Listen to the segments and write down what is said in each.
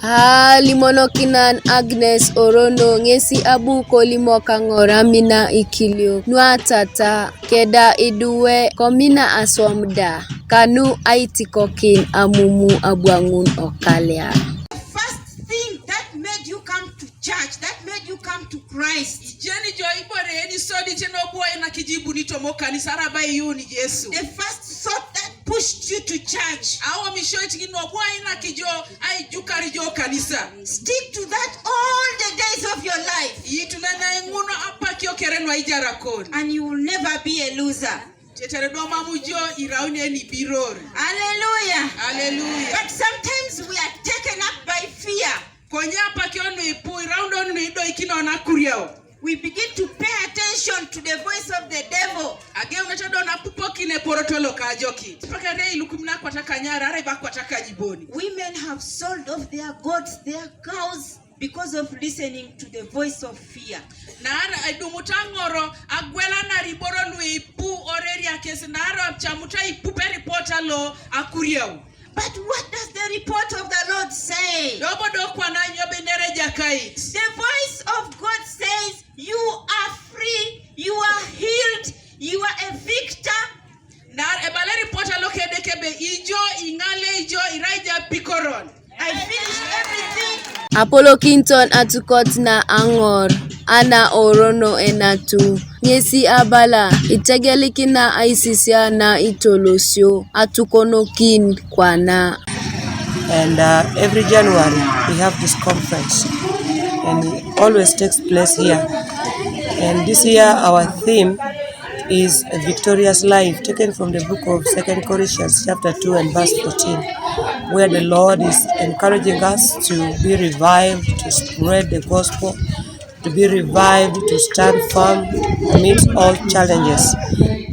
Alimokin Agnes Orono ngesi abu kolimo kangora mina Ikilio nuatata keda iduwe komina aswamda kanu aitikokin amumu abuangun Okalia. First thing that made you come to church, that made you come to Christ. The first thought that pushed you to church. Stick to that all the days of your life. And you will never be a loser. Hallelujah. Hallelujah. But sometimes we are taken up by fear. We begin to pay attention to the voice of the devil. Women have sold off their goats, their cows, because of listening to the voice of fear. But what does the report of the Lord say? The voice of God says, you are free, you are healed, you are a victor. I finished everything. Apollo Kinton atukot na Angor ana Orono enatu nyesi abala itegelikina aisisia na itolosio atukonokin kwana. And every January we have this conference, and it always takes place here. And this year our theme is a victorious life, taken from the book of 2 Corinthians chapter 2 and verse 14, where the Lord is encouraging us to be revived, to spread the gospel, to be revived, to stand firm amidst all challenges.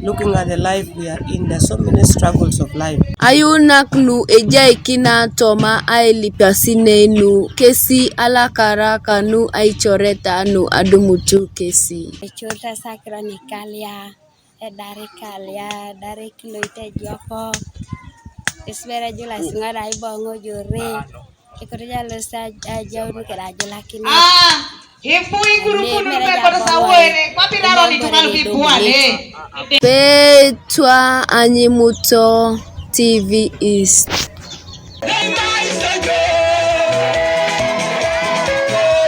Looking at the life we are in, there are so many struggles of life. Ayunak nu ejaikina toma ailipasine nu kesi alakaraka nu aichoreta nu adumutu kesi. Echorta sakra ni Ikalia, Aidar Ikalia, dari kiloite Jokan. Espera jula singara ibongo jore. Ekorja losa jauh kera jula kini. Petwa Anyimuto TV East.